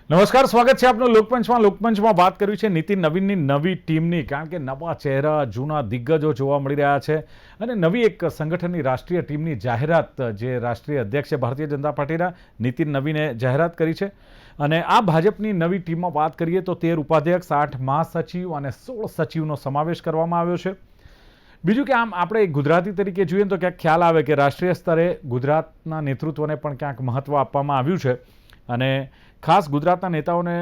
નમસ્કાર, સ્વાગત છે આપનું લોકપંચમાં. લોકપંચમાં વાત કરવી છે નીતિન નવીનની નવી ટીમની, કારણ કે નવા ચહેરા, જૂના દિગ્ગજો જોવા મળી રહ્યા છે અને નવી એક સંગઠનની રાષ્ટ્રીય ટીમની જાહેરાત જે રાષ્ટ્રીય અધ્યક્ષ છે ભારતીય જનતા પાર્ટીના નીતિન નવીને જાહેરાત કરી છે. અને આ ભાજપની નવી ટીમમાં વાત કરીએ તો 13 ઉપાધ્યક્ષ, 8 મહાસચિવ અને 16 સચિવનો સમાવેશ કરવામાં આવ્યો છે. બીજું કે આમ આપણે ગુજરાતી તરીકે જોઈએ તો ક્યાંક ખ્યાલ આવે કે રાષ્ટ્રીય સ્તરે ગુજરાતના નેતૃત્વને પણ ક્યાંક મહત્વ આપવામાં આવ્યું છે અને ખાસ ગુજરાતના નેતાઓને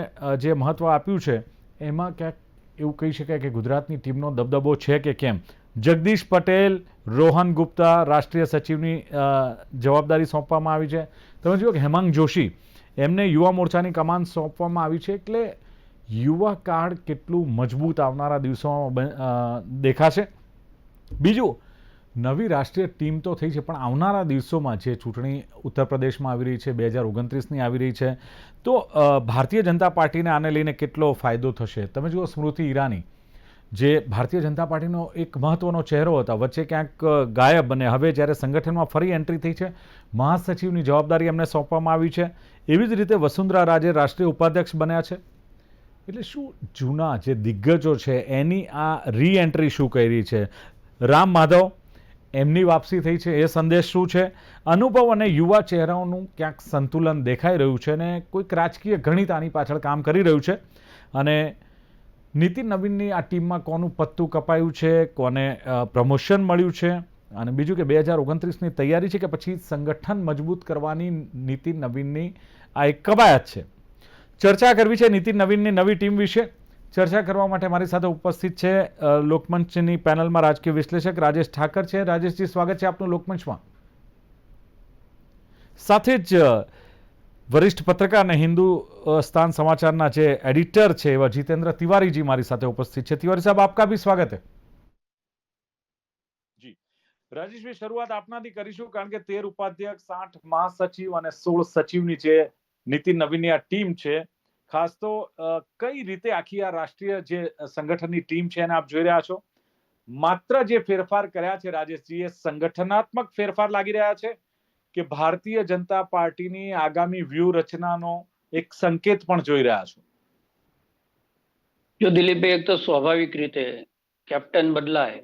જે મહત્વ આપ્યું છે એમાં ક્યાંક એવું કહી શકાય કે ગુજરાતની ટીમનો દબદબો છે કે કેમ. જગદીશ પટેલ, રોહન ગુપ્તા રાષ્ટ્રીય સચિવની જવાબદારી સોંપવામાં આવી છે. તમે જુઓ કે હેમાંગ જોશી એમને યુવા મોરચાની કમાન સોંપવામાં આવી છે. એટલે યુવા કાર્ડ કેટલું મજબૂત આવનારા દિવસોમાં દેખાશે. બીજું, નવી રાષ્ટ્રીય ટીમ તો થઈ છે પણ આવનારા દિવસોમાં જે ચૂંટણી ઉત્તર પ્રદેશમાં આવી રહી છે, 2029ની આવી રહી છે, તો ભારતીય જનતા પાર્ટીને આને લઈને કેટલો ફાયદો થશે. તમે જુઓ સ્મૃતિ ઈરાની જે ભારતીય જનતા પાર્ટીનો એક મહત્વનો ચહેરો હતા, વચ્ચે ક્યાંક ગાયબ, અને હવે જ્યારે સંગઠનમાં ફરી એન્ટ્રી થઈ છે, મહાસચિવની જવાબદારી એમને સોંપવામાં આવી છે. એવી જ રીતે વસુંધરા રાજે રાષ્ટ્રીય ઉપાધ્યક્ષ બન્યા છે. એટલે શું જૂના જે દિગ્ગજો છે એની આ રી એન્ટ્રી શું કરી છે? રામ માધવ એમની વાપસી થઈ છે, એ સંદેશ શું છે? અનુભવ અને યુવા ચહેરાઓનું ક્યાંક સંતુલન દેખાઈ રહ્યું છે અને કોઈક રાજકીય ગણિત આની પાછળ કામ કરી રહ્યું છે. અને નીતિન નવીનની આ ટીમમાં કોનું પત્તું કપાયું છે, કોને પ્રમોશન મળ્યું છે, અને બીજું કે 2029ની તૈયારી છે કે પછી સંગઠન મજબૂત કરવાની નીતિન નવીનની આ એક કવાયત છે. ચર્ચા કરવી છે નીતિન નવીનની નવી ટીમ વિશે. ચર્ચા કરવા માટે મારી સાથે ઉપસ્થિત છે લોકમંચની પેનલમાં રાજકીય વિશ્લેષક રાજેશ ઠાકર છે. રાજેશજી, સ્વાગત છે આપનું લોકમંચમાં. સાથે જ વરિષ્ઠ પત્રકાર અને હિન્દુસ્તાન સમાચારના જે એડિટર છે એવા જીતેન્દ્ર तिवारीजी મારી સાથે ઉપસ્થિત છે. तिवारी साहब, आपका भी स्वागत है. જી રાજેશભાઈ, શરૂઆત આપનાથી કરીશું, કારણ કે 13 ઉપાધ્યક્ષ, 8 મહાસચિવ અને 16 સચિવની જે નીતિન નવીનની આ ટીમ છે, ખાસ તો કઈ રીતે આખી આ રાષ્ટ્રીય જે સંગઠનની ટીમ છે એને આપ જોઈ રહ્યા છો? માત્ર જે ફેરફાર કર્યા છે રાજેશજી, એ સંગઠનાત્મક ફેરફાર લાગી રહ્યા છે કે ભારતીય જનતા પાર્ટીની આગામી વ્યૂહરચનાનો એક સંકેત પણ જોઈ રહ્યા છો? જો દિલીપભાઈ, એક તો સ્વાભાવિક રીતે કેપ્ટન બદલાય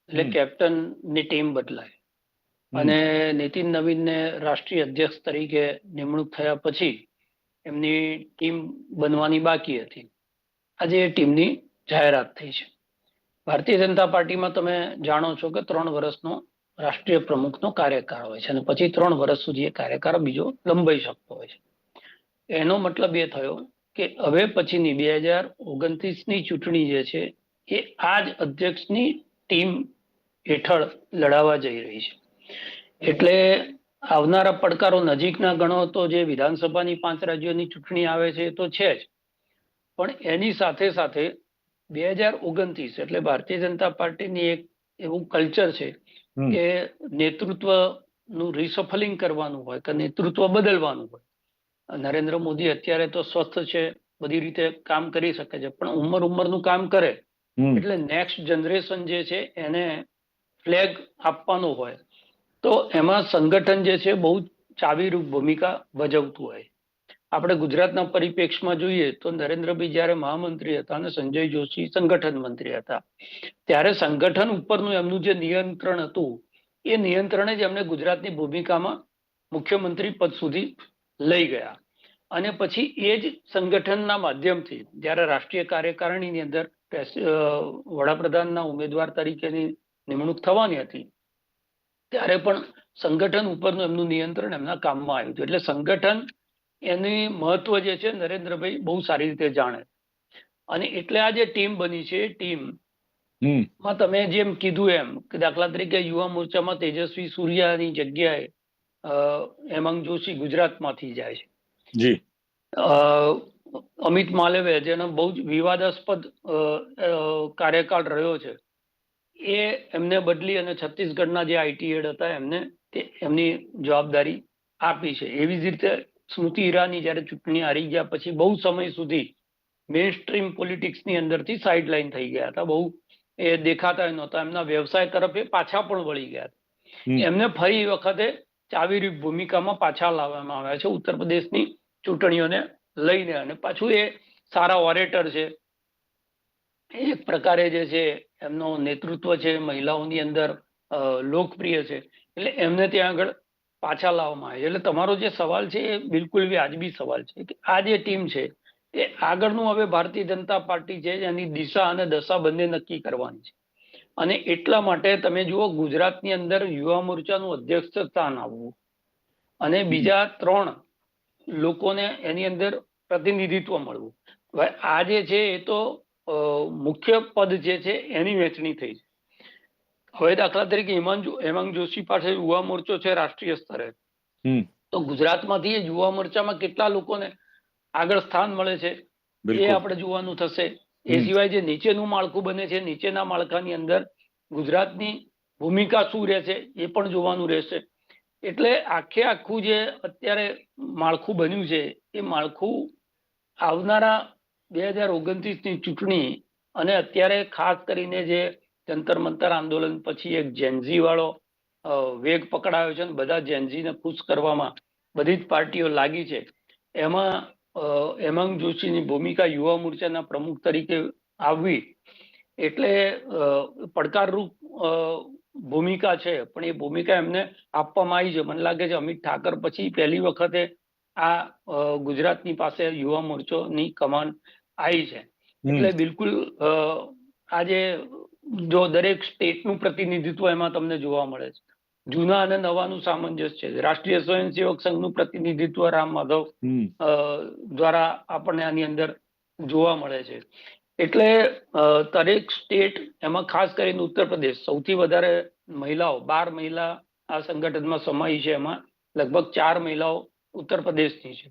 એટલે કેપ્ટનની ટીમ બદલાય. અને નીતિન નવીનને રાષ્ટ્રીય અધ્યક્ષ તરીકે નિમણૂક થયા પછી એમની ટીમ બનવાની બાકી હતી. આજે એ ટીમની જાહેરાત થઈ છે. ભારતીય જનતા પાર્ટીમાં તમે જાણો છો કે 3 વર્ષનો રાષ્ટ્રીય પ્રમુખનો કાર્યકાળ હોય છે અને પછી 3 વર્ષ સુધી એ કાર્યકાળ બીજો લંબાઈ શકતો હોય છે. એનો મતલબ એ થયો કે હવે પછીની 2029ની ચૂંટણી જે છે એ આ જ અધ્યક્ષની ટીમ હેઠળ લડાવવા જઈ રહી છે. એટલે આવનારા પડકારો નજીકના ગણો તો જે વિધાનસભાની 5 રાજ્યોની ચૂંટણી આવે છે એ તો છે જ, પણ એની સાથે સાથે 2029 એટલે ભારતીય જનતા પાર્ટીની એક એવું કલ્ચર છે કે નેતૃત્વનું રિસફલિંગ કરવાનું હોય કે નેતૃત્વ બદલવાનું હોય. નરેન્દ્ર મોદી અત્યારે તો સ્વસ્થ છે, બધી રીતે કામ કરી શકે છે, પણ ઉંમરનું કામ કરે એટલે નેક્સ્ટ જનરેશન જે છે એને ફ્લેગ આપવાનો હોય તો એમાં સંગઠન જે છે બહુ ચાવીરૂપ ભૂમિકા ભજવતું હોય. આપણે ગુજરાતના પરિપ્રેક્ષમાં જોઈએ તો નરેન્દ્રભાઈ જ્યારે મહામંત્રી હતા અને સંજય જોશી સંગઠન મંત્રી હતા, ત્યારે સંગઠન ઉપરનું એમનું જે નિયંત્રણ હતું એ નિયંત્રણે જ એમને ગુજરાતની ભૂમિકામાં મુખ્યમંત્રી પદ સુધી લઈ ગયા. અને પછી એ જ સંગઠનના માધ્યમથી જ્યારે રાષ્ટ્રીય કાર્યકારિણીની અંદર વડાપ્રધાનના ઉમેદવાર તરીકેની નિમણૂક થવાની હતી ત્યારે પણ સંગઠન ઉપરનું એમનું નિયંત્રણ એમના કામમાં આવ્યું હતું. એટલે સંગઠન એની મહત્વ જે છે નરેન્દ્રભાઈ બહુ સારી રીતે જાણે. અને એટલે આ જે ટીમ બની છે એ ટીમમાં તમે જેમ કીધું એમ કે દાખલા તરીકે યુવા મોરચામાં તેજસ્વી સૂર્યાની જગ્યાએ હેમાંગ જોશી ગુજરાતમાંથી જાય છે. જી. અમિત માલવીય, જેનો બહુ જ વિવાદાસ્પદ કાર્યકાળ રહ્યો છે, એ એમને બદલી અને છત્તીસગઢના જે આઈટી હેડ હતા એમને એમની જવાબદારી આપી છે. એવી જ રીતે સ્મૃતિ ઈરાની જ્યારે ચૂંટણી હારી ગયા પછી બહુ સમય સુધી મેઇન સ્ટ્રીમ પોલિટિક્સની અંદરથી સાઇડ લાઇન થઈ ગયા હતા, બહુ એ દેખાતા નહોતા, એમના વ્યવસાય તરફ એ પાછા પણ વળી ગયા હતા. એમને ફરી વખતે ચાવીરૂપ ભૂમિકામાં પાછા લાવવામાં આવ્યા છે ઉત્તર પ્રદેશની ચૂંટણીઓને લઈને, અને પાછું એ સારા ઓરેટર છે, એક પ્રકારે જે છે એમનો નેતૃત્વ છે મહિલાઓની અંદર લોકપ્રિય છે, એટલે એમને ત્યાં આગળ પાછા લાવવામાં આવે. એટલે તમારો જે સવાલ છે એ બિલકુલ વ્યાજબી સવાલ છે કે આ જે ટીમ છે એ આગળનું હવે ભારતીય જનતા પાર્ટી છે એની દિશા અને દશા બંને નક્કી કરવાની છે. અને એટલા માટે તમે જુઓ, ગુજરાતની અંદર યુવા મોરચાનું અધ્યક્ષ સ્થાન આવવું અને બીજા 3 લોકોને એની અંદર પ્રતિનિધિત્વ મળવું. હવે આ જે છે એ તો મુખ્ય પદ જે છે એની વહેંચણી થઈ છે. હવે દાખલા તરીકે હેમાંગ જોશી પાસે યુવા મોરચો છે રાષ્ટ્રીય સ્તરે, તો ગુજરાતમાંથી યુવા મોરચામાં કેટલા લોકોને આગળ સ્થાન મળે છે એ આપણે જોવાનું થશે. એ સિવાય જે નીચેનું માળખું બને છે, નીચેના માળખાની અંદર ગુજરાતની ભૂમિકા શું રહેશે એ પણ જોવાનું રહેશે. એટલે આખું જે અત્યારે માળખું બન્યું છે એ માળખું આવનારા 2029ની ચૂંટણી અને અત્યારે ખાસ કરીને જે જંતર મંતર આંદોલન પછી એક જેનઝી વાળો વેગ પકડાયો છે અને બધા જેનઝીને ખુશ કરવામાં બધી જ પાર્ટીઓ લાગી છે. એમાં હેમાંગ જોશીની ભૂમિકા યુવા મોરચાના પ્રમુખ તરીકે આવવી એટલે પડકારરૂપ ભૂમિકા છે, પણ એ ભૂમિકા એમને આપવામાં આવી છે. મને લાગે છે અમિત ઠાકર પછી પહેલી વખતે આ ગુજરાતની પાસે યુવા મોરચોની કમાન આવી છે. એટલે બિલકુલ આજે જો દરેક સ્ટેટનું પ્રતિનિધિત્વ એમાં તમને જોવા મળે છે. જૂના અને નવાનું સામંજસ્ય છે. રાષ્ટ્રીય સ્વયંસેવક સંઘનું પ્રતિનિધિત્વ રામ માધવ દ્વારા આપણને આની અંદર જોવા મળે છે. એટલે દરેક સ્ટેટ, એમાં ખાસ કરીને ઉત્તર પ્રદેશ સૌથી વધારે મહિલાઓ, 12 મહિલા આ સંગઠનમાં સમાઈ છે. એમાં લગભગ 4 મહિલાઓ ઉત્તર પ્રદેશની છે.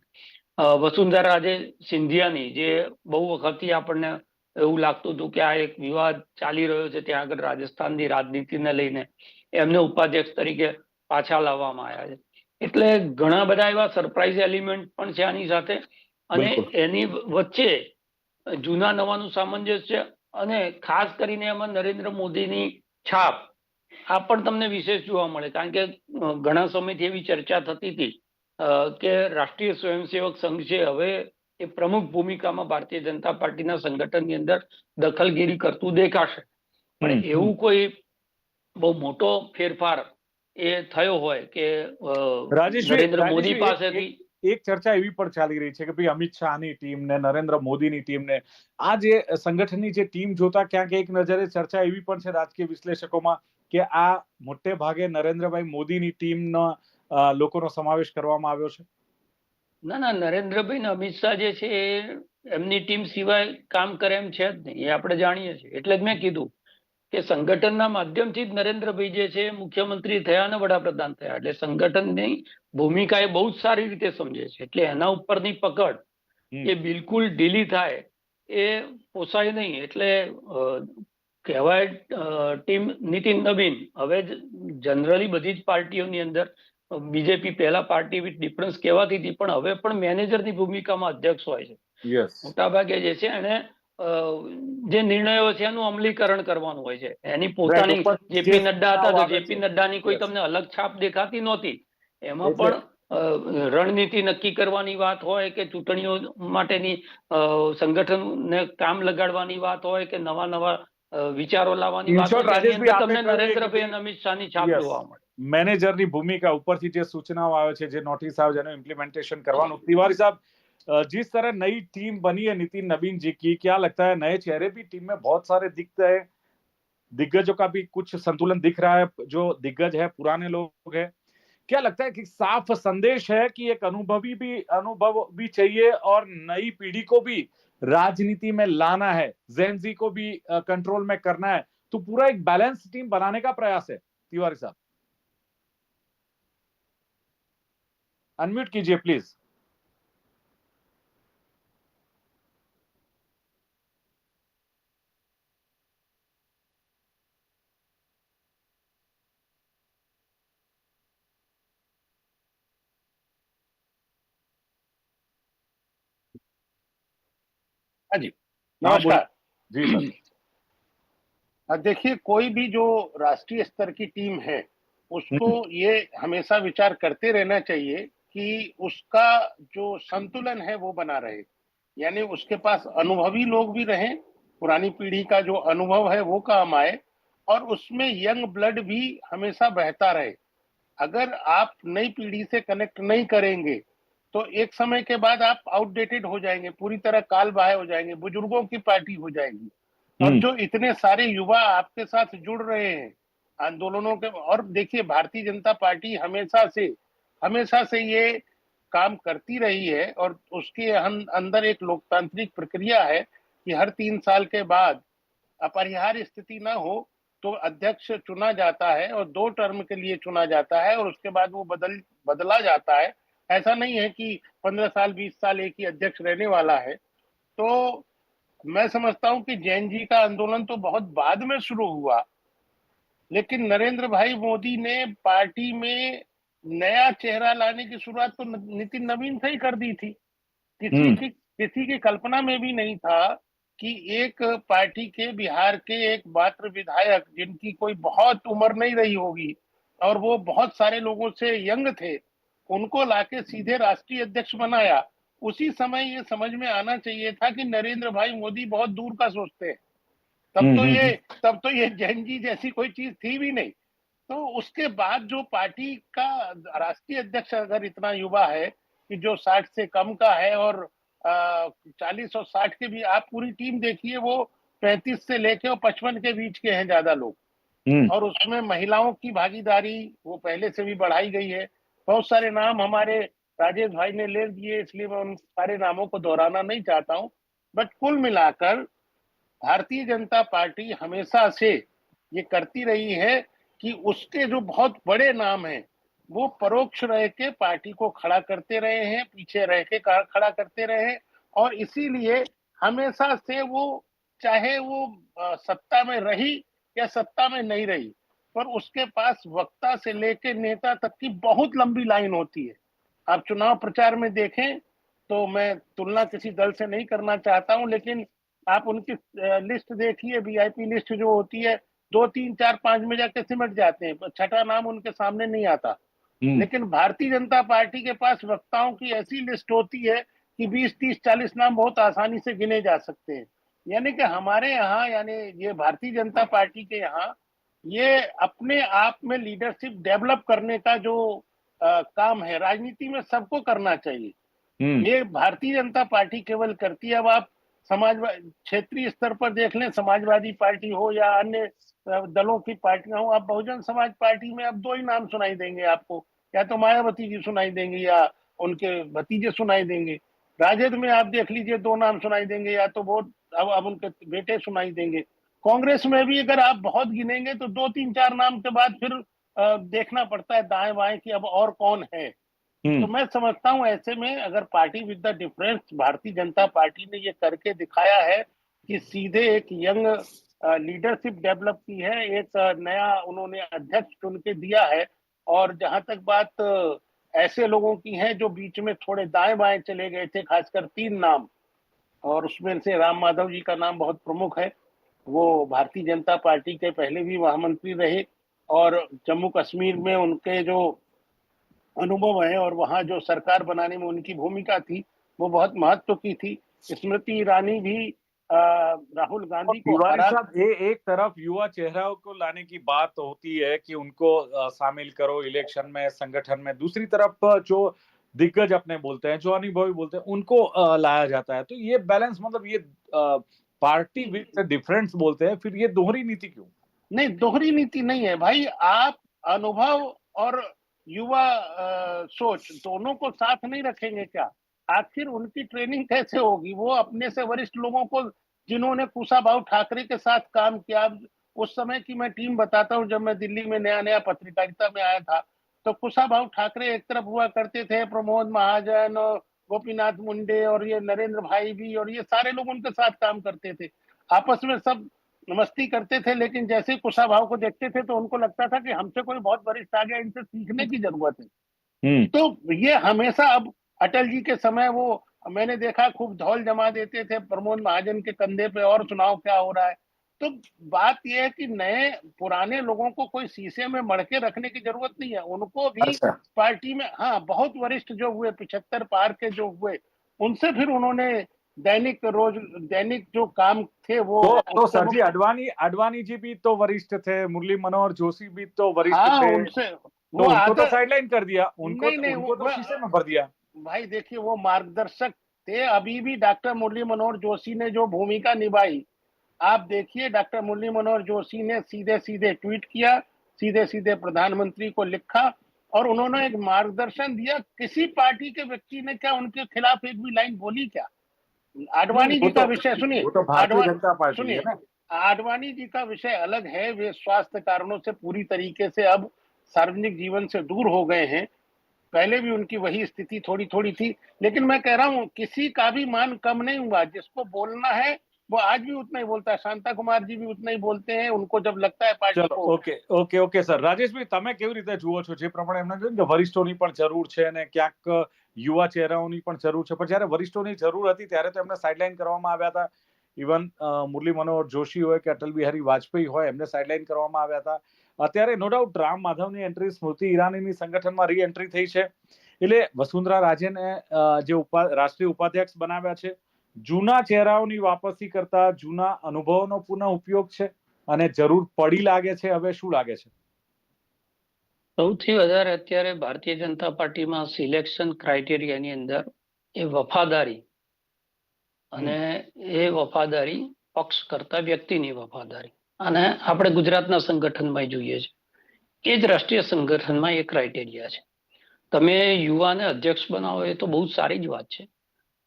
વસુંધરા રાજે સિંધિયાની, જે બહુ વખતથી આપણને એવું લાગતું હતું કે આ એક વિવાદ ચાલી રહ્યો છે ત્યાં આગળ રાજસ્થાનની રાજનીતિને લઈને, એમને ઉપાધ્યક્ષ તરીકે પાછા લાવવામાં આવ્યા છે. એટલે ઘણા બધા એવા સરપ્રાઇઝ એલિમેન્ટ પણ છે આની સાથે, અને એની વચ્ચે જૂના નવાનું સામંજસ્ય અને ખાસ કરીને એમાં નરેન્દ્ર મોદીની છાપ આ પણ તમને વિશેષ જોવા મળે. કારણ કે ઘણા સમયથી એવી ચર્ચા થતી હતી કે રાષ્ટ્રીય સ્વયંસેવક સંઘ છે હવે એ પ્રમુખ ભૂમિકામાં ભારતીય જનતા પાર્ટીના સંગઠનની અંદર દખલગીરી કરતું દેખાશે, પણ એવું કોઈ બહુ મોટો ફેરફાર એ થયો હોય કે નરેન્દ્ર મોદી પાસેથી એક ચર્ચા એવી પણ ચાલી રહી છે કે ભાઈ અમિત શાહની ટીમ ને નરેન્દ્ર મોદીની ટીમ ને આ જે સંગઠનની જે ટીમ જોતા ક્યાંક એક નજરે ચર્ચા એવી પણ છે રાજકીય વિશ્લેષકોમાં કે આ મોટે ભાગે નરેન્દ્રભાઈ મોદીની ટીમનો લોકોનો સમાવેશ કરવામાં આવ્યો છે. ના, નરેન્દ્રભાઈ ને અમિત શાહ જે છે એમની ટીમ સિવાય કામ કરે એમ છે જ નહીં, એ આપણે જાણીએ છીએ. એટલે જ મેં કીધું કે સંગઠનના માધ્યમથી જ નરેન્દ્રભાઈ જે છે મુખ્યમંત્રી થયા અને વડાપ્રધાન થયા, એટલે સંગઠનની ભૂમિકા એ બહુ જ સારી રીતે સમજે છે. એટલે એના ઉપરની પકડ એ બિલકુલ ઢીલી થાય એ પોસાય નહીં. એટલે કહેવાય ટીમ નીતિન નવીન, હવે જનરલી બધી જ પાર્ટીઓની અંદર બીજેપી પહેલા પાર્ટી વિથ ડિફરન્સ કહેવાતી હતી, પણ હવે પણ મેનેજરની ભૂમિકામાં અધ્યક્ષ હોય છે. મોટાભાગે જે છે એને જે નિર્ણયો છે એનું અમલીકરણ કરવાનું હોય છે. એની પોતાની જેપી નડ્ડા હતા તો જેપી નડ્ડાની કોઈ તમને અલગ છાપ દેખાતી નહોતી. એમાં પણ રણનીતિ નક્કી કરવાની વાત હોય કે ચૂંટણીઓ માટેની સંગઠનને કામ લગાડવાની વાત હોય કે નવા વિચારો લાવવાની વાત હોય, તમને નરેન્દ્રભાઈ અને અમિત શાહની છાપ જોવા મળે. મેનેજરની ભૂમિકા ઉપરથી જે सूचनाओं આવે છે, જે नोटिस આવે છે, એનું इम्प्लीमेंटेशन करवाना। तिवारी साहब, जिस तरह नई टीम बनी है नितिन नवीन जी की, क्या लगता है नए चेहरे भी टीम में बहुत सारे दिखते हैं, दिग्गजों का भी कुछ संतुलन दिख रहा है, जो दिग्गज है पुराने लोग हैं, क्या लगता है कि साफ संदेश है कि एक अनुभव भी चाहिए और नई पीढ़ी को भी राजनीति में लाना है, जेन जी को भी कंट्रोल में करना है, तो पूरा एक बैलेंस टीम बनाने का प्रयास है? तिवारी साहब अनम्यूट कीजिए प्लीज। हाँ जी, नमस्कार जी सर। देखिए, कोई भी जो राष्ट्रीय स्तर की टीम है उसको ये हमेशा विचार करते रहना चाहिए कि उसका जो संतुलन है वो बना रहे, यानी उसके पास अनुभवी लोग भी रहें, पुरानी पीढ़ी का जो अनुभव है वो काम आए, और उसमें यंग ब्लड भी हमेशा बहता रहे। अगर आप नई पीढ़ी से कनेक्ट नहीं करेंगे तो एक समय के बाद आप आउटडेटेड हो जाएंगे, पूरी तरह काल बाह्य हो जाएंगे, बुजुर्गों की पार्टी हो जाएगी। और जो इतने सारे युवा आपके साथ जुड़ रहे हैं आंदोलनों के, और देखिए भारतीय जनता पार्टी हमेशा से ये काम करती रही है, और उसके अंदर एक लोकतांत्रिक प्रक्रिया है कि हर 3 साल के बाद अपरिहार्य स्थिति ना हो तो अध्यक्ष चुना जाता है, और 2 टर्म के लिए चुना जाता है, और उसके बाद वो बदला जाता है। ऐसा नहीं है कि 15 साल 20 साल एक ही अध्यक्ष रहने वाला है। तो मैं समझता हूं कि जैन जी का आंदोलन तो बहुत बाद में शुरू हुआ, लेकिन नरेंद्र भाई मोदी ने पार्टी में नया चेहरा लाने की शुरुआत तो नितिन नवीन से ही कर दी थी। किसी की कल्पना में भी नहीं था कि एक पार्टी के बिहार के एक मात्र विधायक, जिनकी कोई बहुत उम्र नहीं रही होगी और वो बहुत सारे लोगों से यंग थे, उनको लाके सीधे राष्ट्रीय अध्यक्ष बनाया। उसी समय ये समझ में आना चाहिए था कि नरेंद्र भाई मोदी बहुत दूर का सोचते हैं। तब तो ये जैन जी जैसी कोई चीज थी भी नहीं। तो उसके बाद जो पार्टी का राष्ट्रीय अध्यक्ष अगर इतना युवा है कि जो 60 से कम का है, और 40 और 60 के भी, आप पूरी टीम देखिए, वो 35 से लेके और 55 के बीच के हैं ज्यादा लोग। और उसमें महिलाओं की भागीदारी वो पहले से भी बढ़ाई गई है। बहुत सारे नाम हमारे राजेश भाई ने ले दिए, इसलिए मैं उन सारे नामों को दोहराना नहीं चाहता हूं। बट कुल मिलाकर भारतीय जनता पार्टी हमेशा से ये करती रही है कि उसके जो बहुत बड़े नाम हैं वो परोक्ष रह के पार्टी को खड़ा करते रहे हैं, पीछे रह के खड़ा करते रहे हैं। और इसीलिए हमेशा से वो, चाहे वो सत्ता में रही या सत्ता में नहीं रही, पर उसके पास वक्ता से लेके नेता तक की बहुत लंबी लाइन होती है। आप चुनाव प्रचार में देखें तो मैं तुलना किसी दल से नहीं करना चाहता हूं, लेकिन आप उनकी लिस्ट देखिए, वीआईपी लिस्ट जो होती है, 2 3 4 5 में जाके सिमट जाते हैं, छठा नाम उनके सामने नहीं आता। लेकिन भारतीय जनता पार्टी के पास वक्ताओं की ऐसी लिस्ट होती है कि 20 30 40 नाम बहुत आसानी से गिने जा सकते हैं। यानी कि हमारे यहाँ, यानी ये भारतीय जनता पार्टी के यहाँ, ये अपने आप में लीडरशिप डेवलप करने का जो काम है, राजनीति में सबको करना चाहिए। ये भारतीय जनता पार्टी केवल करती है। अब आप समाजवादी क्षेत्रीय स्तर पर देख लें, समाजवादी पार्टी हो या अन्य दलों की पार्टियां हो, आप बहुजन समाज पार्टी में अब 2 ही नाम सुनाई देंगे आपको, या तो मायावती जी सुनाई देंगी या उनके भतीजे सुनाई देंगे। राजद में आप देख लीजिए 2 नाम सुनाई देंगे, या तो वो अब उनके बेटे सुनाई देंगे। कांग्रेस में भी अगर आप बहुत गिनेंगे तो 2 3 4 नाम के बाद फिर देखना पड़ता है दाएं बाएं कि अब और कौन है। तो मैं समझता हूं ऐसे में अगर party with the difference, Bharatiya Janata party ने ये करके दिखाया है कि सीधे एक यंग लीडरशिप डेवलप की है, एक नया उन्होंने अध्यक्ष चुन के दिया है। और जहां तक बात ऐसे लोगों की है जो बीच में थोड़े दाएं बाएं चले गए थे, खासकर 3 नाम, और उसमें से राम माधव जी का नाम बहुत प्रमुख है। वो भारतीय जनता पार्टी के पहले भी महामंत्री रहे, और जम्मू कश्मीर में उनके जो अनुभव है और वहां जो सरकार बनाने में उनकी भूमिका थी वो बहुत महत्व की थी। स्मृति ईरानी भी राहुल गांधी को तिवारी हरा। साहब, एक तरफ युवा चेहराओं को लाने की बात होती है कि उनको शामिल करो इलेक्शन में, संगठन में, दूसरी तरफ जो दिग्गज अपने बोलते हैं, जो अनुभवी बोलते हैं, उनको लाया जाता है। तो ये बैलेंस, मतलब ये पार्टी विद डिफरेंस बोलते हैं, फिर ये दोहरी नीति क्यों? नहीं, दोहरी नीति नहीं है भाई। आप अनुभव और युवा सोच दोनों को साथ नहीं रखेंगे क्या? आखिर उनकी ट्रेनिंग कैसे होगी? वो अपने से वरिष्ठ लोगों को, जिन्होंने कुशाभाऊ ठाकरे के साथ काम किया, उस समय की मैं टीम बताता हूँ। जब मैं दिल्ली में नया नया पत्रकारिता में आया था तो कुशाभाऊ ठाकरे एक तरफ हुआ करते थे, प्रमोद महाजन और गोपीनाथ मुंडे और ये नरेंद्र भाई भी, और ये सारे लोग उनके साथ काम करते थे। आपस में सब मस्ती करते थे, लेकिन जैसे ही कुशाभाऊ को देखते थे तो उनको लगता था कि हमसे कोई बहुत वरिष्ठ आ गया, इनसे सीखने की जरूरत है। तो ये हमेशा, अब अटल जी के समय वो मैंने देखा खूब धौल जमा देते थे प्रमोद महाजन के कंधे पे, और चुनाव क्या हो रहा है। तो बात यह है कि नए पुराने लोगों को कोई शीशे में मड़के रखने की जरूरत नहीं है, उनको भी अच्छा, पार्टी में, हाँ, बहुत वरिष्ठ जो हुए 75 पार के जो हुए, उनसे फिर उन्होंने दैनिक जो काम थे वो तो उससे सर जी, अडवाणी जी भी तो वरिष्ठ थे, मुरली मनोहर जोशी भी तो वरिष्ठ हाँ, थे, उनसे तो वो उनको तो आदर, साइडलाइन कर दिया, उनको नहीं नहीं, उनको तो वो शीशे में भर दिया। भाई देखिए, वो मार्गदर्शक थे। अभी भी डॉक्टर मुरली मनोहर जोशी ने जो भूमिका निभाई, आप देखिए, डॉक्टर मुरली मनोहर जोशी ने सीधे सीधे ट्वीट किया, सीधे सीधे प्रधानमंत्री को लिखा, और उन्होंने एक मार्गदर्शन दिया। किसी पार्टी के व्यक्ति ने क्या उनके खिलाफ एक भी लाइन बोली क्या? नहीं, आडवाणी जी का विषय सुनिए, वो तो भारतीय आडवा जनता पार्टी है सुनिए, ना। आडवाणी जी का विषय अलग है। वे स्वास्थ्य कारणों से पूरी तरीके से अब सार्वजनिक जीवन से दूर हो गए हैं। पहले भी उनकी वही स्थिति थोड़ी थोड़ी थी, लेकिन मैं कह रहा हूं, किसी का भी मान कम नहीं हुआ। जिसको बोलना है वो आज भी उतना ही बोलता है। शांता कुमार जी भी उतना ही बोलते हैं, उनको जब लगता है पार्टी चलो, को। Okay sir. રાજેશભાઈ, તમે કેવી રીતે જુઓ છો? જે પ્રમાણે એમને કહ્યું કે વરિષ્ઠોની પણ જરૂર છે અને ક્યાંક યુવા ચહેરાઓની પણ જરૂર છે, પણ જ્યારે વરિષ્ઠોની જરૂર હતી ત્યારે તો એમને સાઇડલાઇન કરવામાં આવ્યા હતા. ઇવન મુરલી મનોહર જોશી હોય કે અટલ બિહારી વાજપેયી હોય, એમને સાઇડલાઇન કરવામાં આવ્યા હતા. અત્યારે નો ડાઉટ રામ માધવની એન્ટ્રી, સ્મૃતિ ઈરાનીની સંગઠનમાં રી એન્ટ્રી થઈ છે, એટલે વસુંધરા રાજેને જે રાષ્ટ્રીય ઉપાધ્યક્ષ બનાવ્યા છે, જૂના ચહેરાઓની વાપસી કરતા જૂના અનુભવોનો પુનઃ ઉપયોગ છે અને જરૂર પડી લાગે છે. હવે શું લાગે છે? સૌથી વધારે અત્યારે ભારતીય જનતા પાર્ટીમાં સિલેક્શન ક્રાઇટેરિયાની અંદર એ વફાદારી, અને એ વફાદારી પક્ષ કરતા વ્યક્તિની વફાદારી, અને આપણે ગુજરાતના સંગઠનમાં જોઈએ છે એ જ રાષ્ટ્રીય સંગઠનમાં એ ક્રાઇટેરિયા છે. તમે યુવાને અધ્યક્ષ બનાવો એ તો બહુ સારી જ વાત છે,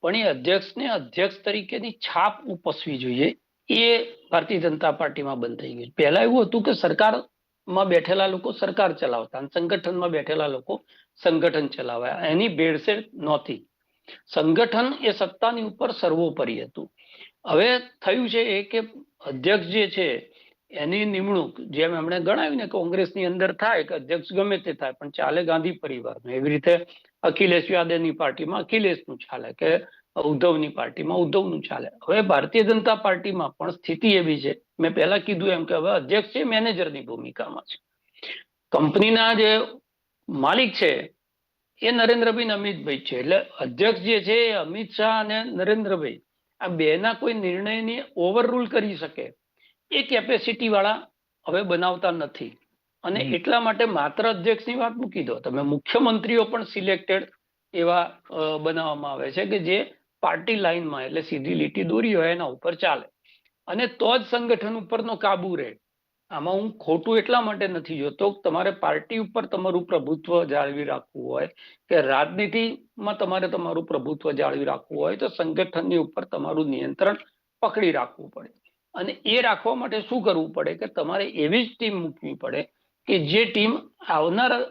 પણ એ અધ્યક્ષને અધ્યક્ષ તરીકેની છાપ ઉપસવી જોઈએ. એ ભારતીય જનતા પાર્ટીમાં બંધ થઈ ગયું. પહેલા એવું હતું કે સરકારમાં બેઠેલા લોકો સરકાર ચલાવતા અને સંગઠનમાં બેઠેલા લોકો સંગઠન ચલાવ્યા, એની ભેળસેળ નહોતી. સંગઠન એ સત્તાની ઉપર સર્વોપરી હતું. હવે થયું છે એ કે અધ્યક્ષ જે છે એની નિમણૂક, જેમ એમણે ગણાવ્યું ને, કોંગ્રેસની અંદર થાય કે અધ્યક્ષ ગમે તે થાય પણ ચાલે ગાંધી પરિવારનું, એવી રીતે અખિલેશ યાદવની પાર્ટીમાં અખિલેશનું ચાલે, કે ઉદ્ધવની પાર્ટીમાં ઉદ્ધવનું ચાલે. હવે ભારતીય જનતા પાર્ટીમાં પણ સ્થિતિ એવી છે, મેં પહેલા કીધું એમ, કે હવે અધ્યક્ષ છે મેનેજરની ભૂમિકામાં છે. કંપનીના જે માલિક છે એ નરેન્દ્રભાઈ અમિતભાઈ છે, એટલે અધ્યક્ષ જે છે એ અમિત શાહ અને નરેન્દ્રભાઈ, આ બેના કોઈ નિર્ણયને ઓવરરૂલ કરી શકે એ કેપેસિટી વાળા હવે બનાવતા નથી. અને એટલા માટે માત્ર અધ્યક્ષની વાત મૂકી દો, તમે મુખ્યમંત્રીઓ પણ સિલેક્ટેડ એવા બનાવવામાં આવે છે કે જે પાર્ટી લાઇનમાં, એટલે સીધી લીટી દોરી હોય એના ઉપર ચાલે, અને તો જ સંગઠન ઉપરનો કાબુ રહે. આમાં હું ખોટું એટલા માટે નથી જોતો, તમારે પાર્ટી ઉપર તમારું પ્રભુત્વ જાળવી રાખવું હોય કે રાજનીતિમાં તમારે તમારું પ્રભુત્વ જાળવી રાખવું હોય તો સંગઠનની ઉપર તમારું નિયંત્રણ પકડી રાખવું પડે. અને એ રાખવા માટે શું કરવું પડે કે તમારે એવી જ ટીમ મૂકવી પડે કે જે ટીમ આવનારા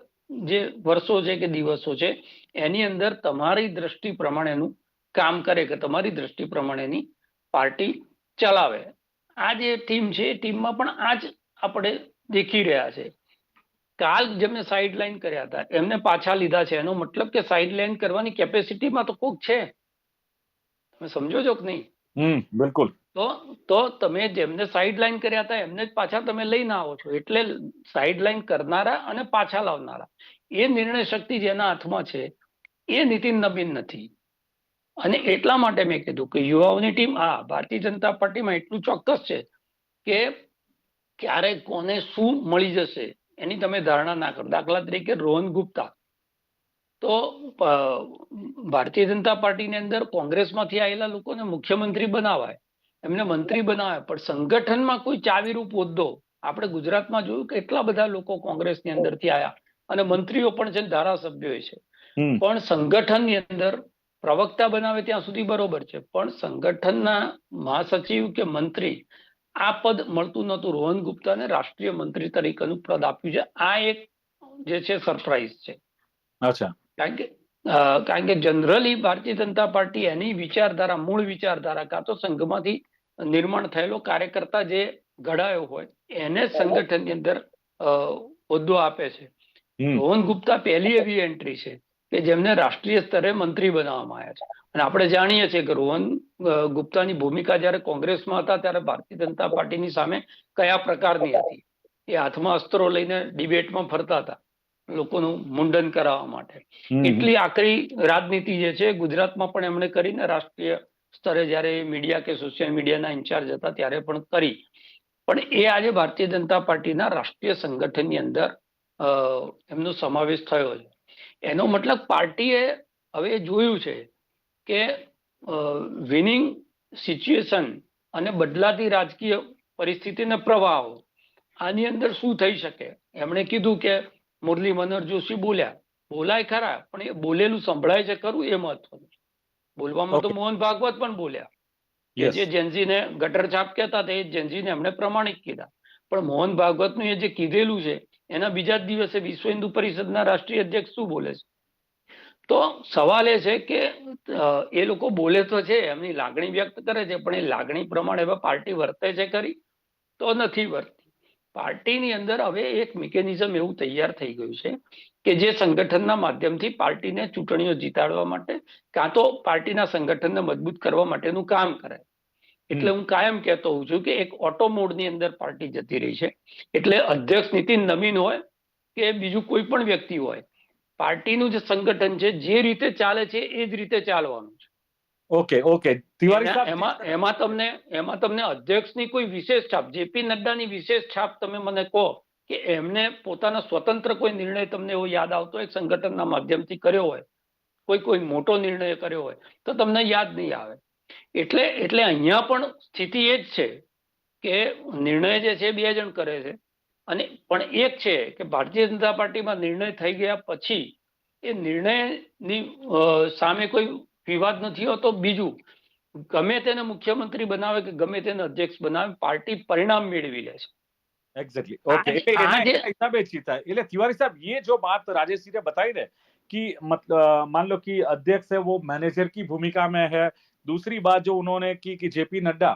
જે વર્ષો છે કે દિવસો છે એની અંદર તમારી દ્રષ્ટિ પ્રમાણેનું કામ કરે, કે તમારી દ્રષ્ટિ પ્રમાણેની પાર્ટી ચલાવે. આ જે ટીમ છે એ ટીમમાં પણ આ જ આપણે દેખી રહ્યા છે. કાલ જેમને સાઇડલાઇન કર્યા હતા એમને પાછા લીધા છે, એનો મતલબ કે સાઇડલાઇન કરવાની કેપેસિટીમાં તો કોક છે. તમે સમજો છો કે નહીં? બિલકુલ. તો તમે જેમને સાઇડલાઇન કર્યા હતા એમને જ પાછા તમે લઈને આવો છો, એટલે સાઇડલાઇન કરનારા અને પાછા લાવનારા એ નિર્ણય શક્તિ જેના હાથમાં છે એ નીતિન નવીન નથી. અને એટલા માટે મેં કીધું કે યુવાઓની ટીમ, હા, ભારતીય જનતા પાર્ટીમાં એટલું ચોક્કસ છે કે ક્યારે કોને શું મળી જશે એની તમે ધારણા ના કરો. દાખલા તરીકે રોહન ગુપ્તા તો ભારતીય જનતા પાર્ટીની અંદર કોંગ્રેસમાંથી આવેલા લોકોને મુખ્યમંત્રી બનાવાય, એમને મંત્રી બનાવાય, પણ સંગઠનમાં કોઈ ચાવીરૂપ હોદ્દો, આપણે ગુજરાતમાં જોયું કે એટલા બધા લોકો કોંગ્રેસની અંદરથી આવ્યા અને મંત્રીઓ પણ છે, ધારાસભ્યો છે, પણ સંગઠનની અંદર પ્રવક્તા બનાવે ત્યાં સુધી બરોબર છે, પણ સંગઠનના મહાસચિવ કે મંત્રી આ પદ મળતું નહોતું. રોહન ગુપ્તાને રાષ્ટ્રીય મંત્રી તરીકેનું પદ આપ્યું છે. આ એક જે છે સરપ્રાઈઝ છે. અચ્છા. કારણ કે જનરલી ભારતીય જનતા પાર્ટી એની વિચારધારા, મૂળ વિચારધારા, કાં તો સંઘમાંથી નિર્માણ થયેલો કાર્યકર્તા જે ઘડાયો હોય એને સંગઠનની અંદર હોદ્દો આપે છે. રોહન ગુપ્તા પહેલી એવી એન્ટ્રી છે કે જેમને રાષ્ટ્રીય સ્તરે મંત્રી બનાવવામાં આવ્યા છે, અને આપણે જાણીએ છીએ કે રોહન ગુપ્તાની ભૂમિકા જ્યારે કોંગ્રેસમાં હતા ત્યારે ભારતીય જનતા પાર્ટીની સામે કયા પ્રકારની હતી. એ હાથમાં અસ્ત્રો લઈને ડિબેટમાં ફરતા હતા લોકોનું મુંડન કરાવવા માટે. એટલી આકરી રાજનીતિ જે છે ગુજરાતમાં પણ એમણે કરીને રાષ્ટ્રીય સ્તરે જ્યારે મીડિયા કે સોશિયલ મીડિયાના ઇન્ચાર્જ હતા ત્યારે પણ કરી. પણ એ આજે ભારતીય જનતા પાર્ટીના રાષ્ટ્રીય સંગઠનની અંદર એમનો સમાવેશ થયો છે. એનો મતલબ પાર્ટીએ હવે જોયું છે કે વિનિંગ સિચ્યુએશન અને બદલાતી રાજકીય પરિસ્થિતિના પ્રવાહો આની અંદર શું થઈ શકે. એમણે કીધું કે મુરલી મનોહર જોશી બોલાય ખરા, પણ એ બોલેલું સંભળાય છે ખરું એ મહત્વનું છે. બોલવામાં તો મોહન ભાગવત પણ બોલ્યા કે જે જેનજીને ગટર છાપ કહેતા હતા એ જેનજીને એમણે પ્રમાણિક કીધા. પણ મોહન ભાગવતનું એ જે કીધેલું છે એના બીજા જ દિવસે વિશ્વ હિન્દુ પરિષદના રાષ્ટ્રીય અધ્યક્ષ શું બોલે છે. તો સવાલ એ છે કે એ લોકો બોલે તો છે, એમની લાગણી વ્યક્ત કરે છે, પણ એ લાગણી પ્રમાણે હવે પાર્ટી વર્તે છે ખરી તો નથી વર્તી. પાર્ટીની અંદર હવે એક મિકેનિઝમ એવું તૈયાર થઈ ગયું છે કે જે સંગઠનના માધ્યમથી પાર્ટીને ચૂંટણીઓ જીતાડવા માટે કાં તો પાર્ટીના સંગઠનને મજબૂત કરવા માટેનું કામ કરે. એટલે હું કાયમ કહેતો હોઉં છું કે એક ઓટો મોડની અંદર પાર્ટી જતી રહી છે. એટલે અધ્યક્ષ નીતિન નવીન હોય કે બીજું કોઈ પણ વ્યક્તિ હોય, પાર્ટીનું જે સંગઠન છે જે રીતે ચાલે છે એ જ રીતે ચાલવાનું છે. ઓકે તિવારી સાહેબ, એમાં તમને અધ્યક્ષની કોઈ વિશેષ છાપ, જેપી નડ્ડાની વિશેષ છાપ તમે મને કહો કે એમને પોતાના સ્વતંત્ર કોઈ નિર્ણય તમને એવો યાદ આવતો એક સંગઠનના માધ્યમથી કર્યો હોય, કોઈ મોટો નિર્ણય કર્યો હોય તો તમને યાદ નહીં આવે. એટલે અહીંયા પણ સ્થિતિ એ જ છે કે નિર્ણય જે છે 2 જણ કરે છે. અને પણ એક છે કે ભારતીય જનતા પાર્ટીમાં નિર્ણય થઈ ગયા પછી એ નિર્ણયની સામે કોઈ વિવાદ નથી હોતો. બીજું, ગમે તેને મુખ્યમંત્રી બનાવે કે ગમે તેને અધ્યક્ષ બનાવે, પાર્ટી પરિણામ મેળવી લે છે. एग्जैक्टली ओके हिसाबे जीता है। એટલે तिवारी साहब, ये जो बात राजेश जी ने बताई ना कि मान लो कि अध्यक्ष है वो मैनेजर की भूमिका में है, दूसरी बात जो उन्होंने की कि जेपी नड्डा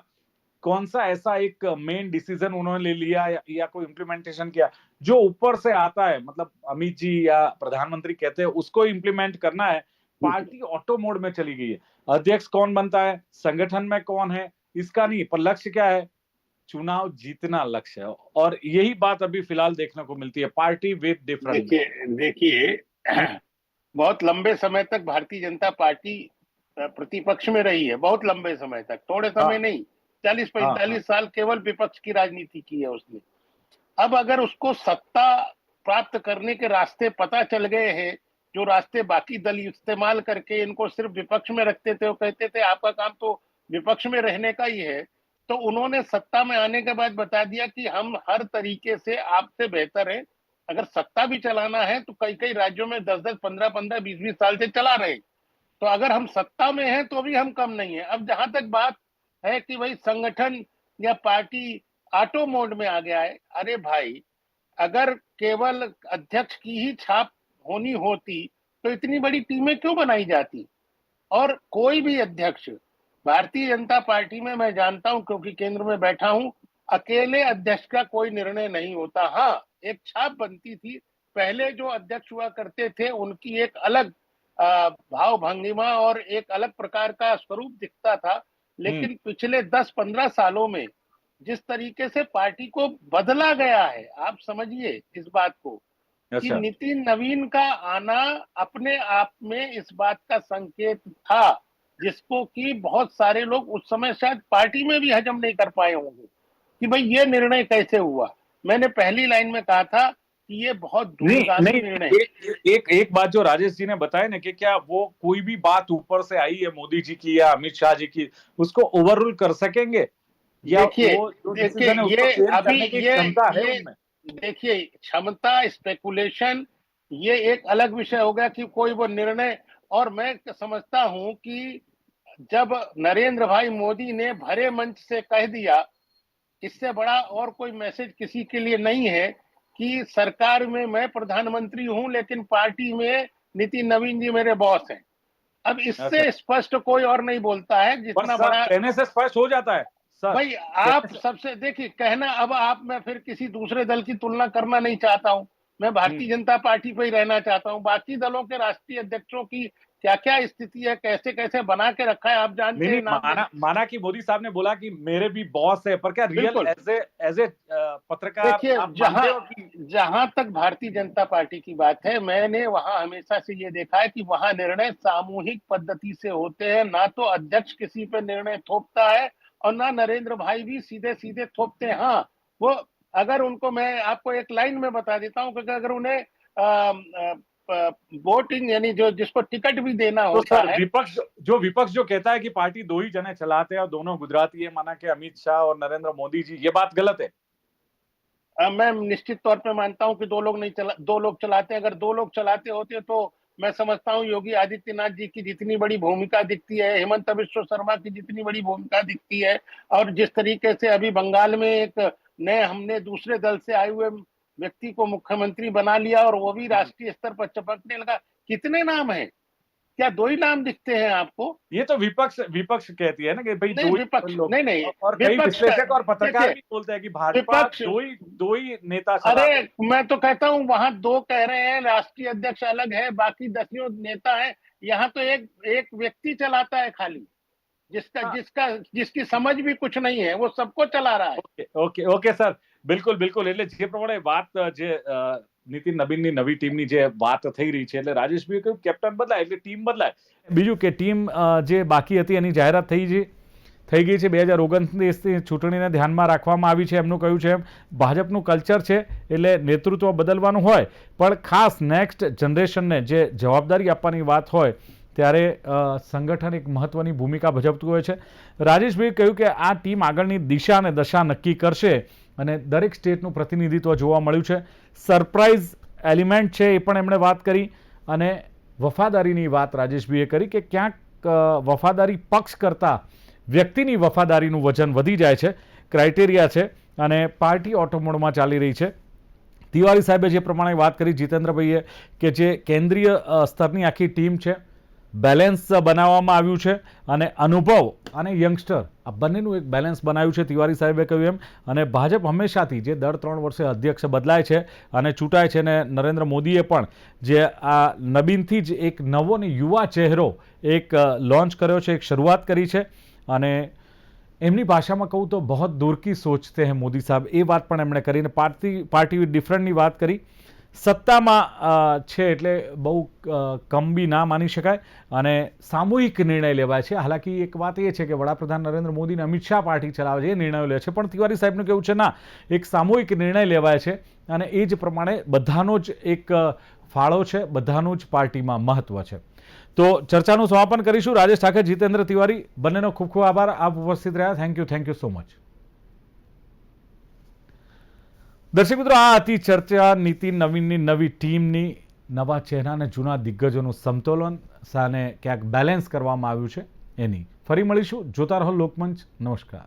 कौन सा ऐसा एक मेन डिसीजन उन्होंने ले लिया या कोई इम्प्लीमेंटेशन किया जो ऊपर से आता है, मतलब अमित जी या प्रधानमंत्री कहते हैं उसको इम्प्लीमेंट करना है, पार्टी ऑटो मोड में चली गई है। अध्यक्ष कौन बनता है, संगठन में कौन है, इसका नहीं, पर लक्ष्य क्या है, चुनाव जीतना लक्ष्य है। और यही बात अभी फिलहाल देखने को मिलती है, पार्टी विद डिफरेंट। देखिए बहुत लंबे समय तक भारतीय जनता पार्टी प्रतिपक्ष में रही है, बहुत लंबे समय तक, थोड़े समय नहीं, 40-45 साल केवल विपक्ष की राजनीति की है उसने। अब अगर उसको सत्ता प्राप्त करने के रास्ते पता चल गए हैं, जो रास्ते बाकी दल इस्तेमाल करके इनको सिर्फ विपक्ष में रखते थे, वो कहते थे आपका काम तो विपक्ष में रहने का ही है, तो उन्होंने सत्ता में आने के बाद बता दिया कि हम हर तरीके से आपसे बेहतर है। अगर सत्ता भी चलाना है तो कई कई राज्यों में 10-10, 15-15, 20-20 साल से चला रहे, तो अगर हम सत्ता में हैं तो भी हम कम नहीं है। अब जहां तक बात है कि भाई संगठन या पार्टी ऑटो मोड में आ गया है, अरे भाई अगर केवल अध्यक्ष की ही छाप होनी होती तो इतनी बड़ी टीमें क्यों बनाई जाती। और कोई भी अध्यक्ष भारतीय जनता पार्टी में, मैं जानता हूं क्योंकि केंद्र में बैठा हूं, अकेले अध्यक्ष का कोई निर्णय नहीं होता। हाँ, एक छाप बनती थी, पहले जो अध्यक्ष हुआ करते थे उनकी एक अलग भाव भंगिमा और एक अलग प्रकार का स्वरूप दिखता था, लेकिन पिछले 10-15 सालों में जिस तरीके से पार्टी को बदला गया है, आप समझिए इस बात को कि नितिन नवीन का आना अपने आप में इस बात का संकेत था, जिसको कि बहुत सारे लोग उस समय शायद पार्टी में भी हजम नहीं कर पाए होंगे कि भाई ये निर्णय कैसे हुआ। मैंने पहली लाइन में कहा था कि ये बहुत दूरगामी निर्णय। एक बात जो राजेश जी ने बताया ना कि क्या वो कोई भी बात ऊपर से आई है मोदी जी की या अमित शाह जी की, उसको ओवररूल कर सकेंगे या देखिए क्षमता, स्पेकुलेशन, ये एक अलग विषय हो गया कि कोई वो निर्णय। और मैं समझता हूं कि जब नरेंद्र भाई मोदी ने भरे मंच से कह दिया, इससे बड़ा और कोई मैसेज किसी के लिए नहीं है कि सरकार में मैं प्रधानमंत्री हूं लेकिन पार्टी में नितिन नवीन जी मेरे बॉस हैं। अब इससे स्पष्ट कोई और नहीं बोलता है जितना बड़ा कहने से स्पष्ट हो जाता है सर। भाई आप सबसे देखिए कहना, अब आप, मैं फिर किसी दूसरे दल की तुलना करना नहीं चाहता हूं, मैं भारतीय जनता पार्टी पे ही रहना चाहता हूं। बाकी दलों के राष्ट्रीय अध्यक्षों की क्या क्या स्थिति है, कैसे कैसे बना के रखा है, आप जानते नहीं हैं नहीं, नाम माना कि मोदी साहब ने बोला कि मेरे भी बॉस है, पर क्या रियल बिल्कुल। एज ए पत्रकार देखिए, आप मानते हो कि जहां तक भारतीय जनता पार्टी की बात है, मैंने वहां हमेशा से ये देखा है कि वहां निर्णय सामूहिक पद्धति से होते हैं, ना तो अध्यक्ष किसी पे निर्णय थोपता है और ना नरेंद्र भाई भी सीधे सीधे थोपते हैं। हाँ, वो अगर उनको, मैं आपको एक लाइन में बता देता हूँ कि अगर उन्हें वोटिंग यानी जो जिसको टिकट भी देना तो होता सर है, विपक्ष जो कहता है कि पार्टी दो ही जने चलाते हैं और दोनों गुजराती है, माना कि अमित शाह और नरेंद्र मोदी जी, ये बात गलत है? मैं निश्चित तौर पे मानता हूं कि दो लोग चलाते हैं। अगर दो लोग चलाते होते तो मैं समझता हूं योगी आदित्यनाथ जी की जितनी बड़ी भूमिका दिखती है, हेमंत बिश्व शर्मा की जितनी बड़ी भूमिका दिखती है, और जिस तरीके से अभी बंगाल में एक नए हमने दूसरे दल से आए हुए व्यक्ति को मुख्यमंत्री बना लिया और वो भी राष्ट्रीय स्तर पर चपकने लगा, कितने नाम है? क्या दो ही नाम दिखते हैं आपको? ये तो विपक्ष कहती है ना कि भाई नहीं दो विपक्ष, ही लोग, नहीं नहीं, और कई विपक्ष का विश्लेषक और पत्रकार देखिए, भी बोलते हैं कि भाजपा विपक्ष, दो ही नेता चलाते अरे हैं। मैं तो कहता हूं वहां दो कह रहे हैं, राष्ट्रीय अध्यक्ष अलग है, बाकी दसियों नेता है। यहाँ तो एक एक व्यक्ति चलाता है खाली, हाँ, जिसकी समझ भी कुछ नहीं है, वो सबको चला रहा है। ઓકે ઓકે સર, બિલકુલ એટલે જે પ્રમાણે વાત જે નીતિન નવીનની નવી ટીમની જે વાત થઈ રહી છે, એટલે રાજેશભાઈએ કહ્યું કેપ્ટન બદલાય એટલે ટીમ બદલાય. બીજું કે ટીમ જે બાકી હતી એની જાહેરાત થઈ ગઈ છે. 2029ની ચૂંટણીને ધ્યાનમાં રાખવામાં આવી છે. એમનું કહ્યું છે ભાજપનું કલ્ચર છે એટલે નેતૃત્વ બદલવાનું હોય, પણ ખાસ નેક્સ્ટ જનરેશનને જે જવાબદારી આપવાની વાત હોય ત્યારે સંગઠન એક મહત્વની ભૂમિકા ભજવતું હોય છે. રાજેશભાઈએ કહ્યું કે આ ટીમ આગળની દિશા અને દશા નક્કી કરશે અને દરેક સ્ટેટનું પ્રતિનિધિત્વ જોવા મળ્યું છે. સરપ્રાઇઝ એલિમેન્ટ છે એ પણ એમણે વાત કરી, અને વફાદારીની વાત રાજેશભાઈએ કરી કે ક્યાંક વફાદારી પક્ષ કરતાં વ્યક્તિની વફાદારીનું વજન વધી જાય છે. ક્રાઇટેરિયા છે અને પાર્ટી ઓટોમોડમાં ચાલી રહી છે. તિવારી સાહેબે જે પ્રમાણે વાત કરી જીતેન્દ્રભાઈએ કે જે કેન્દ્રીય સ્તરની આખી ટીમ છે, બેલેન્સ બનાવવામાં આવ્યું છે, અને અનુભવ અને યંગસ્ટર આ બંનેનું એક બેલેન્સ બનાવ્યું છે તિવારી સાહેબે કહ્યું એમ. અને ભાજપ હંમેશાથી જે દર 3 વર્ષે અધ્યક્ષ બદલાય છે અને ચૂંટાય છે, અને નરેન્દ્ર મોદીએ પણ જે આ નવીનથી જ એક નવો ને યુવા ચહેરો એક લોન્ચ કર્યો છે, એક શરૂઆત કરી છે. અને એમની ભાષામાં કહું તો બહોત દૂર કી સોચતે હૈ મોદી સાહેબ, એ વાત પણ એમણે કરીને પાર્ટી ડિફરન્ટની વાત કરી. સત્તામાં છે એટલે બહુ કમ બી ના માની શકાય, અને સામૂહિક નિર્ણય લેવાય છે. હાલાકી એક વાત એ છે કે વડાપ્રધાન નરેન્દ્ર મોદી અને અમિત શાહ પાર્ટી ચલાવે છે, એ નિર્ણયો લે છે, પણ તિવારી સાહેબનું કેવું છે ના, એક સામૂહિક નિર્ણય લેવાય છે, અને એ જ પ્રમાણે બધાનો જ એક ફાળો છે, બધાનું જ પાર્ટીમાં મહત્વ છે. તો ચર્ચાનું સમાપન કરીશું. રાજેશ ઠાકર, જીતેન્દ્ર તિવારી, બંનેનો ખૂબ ખૂબ આભાર, આપ ઉપસ્થિત રહ્યા. Thank you so much. દર્શક મિત્રો, આ હતી ચર્ચા નીતિન નવીનની નવી ટીમની, નવા ચહેરા અને જૂના દિગ્ગજોનું સમતોલન સાને ક્યાંક બેલેન્સ કરવામાં આવ્યું છે એની. ફરી મળીશું. જોતા રહો લોકમંચ. નમસ્કાર.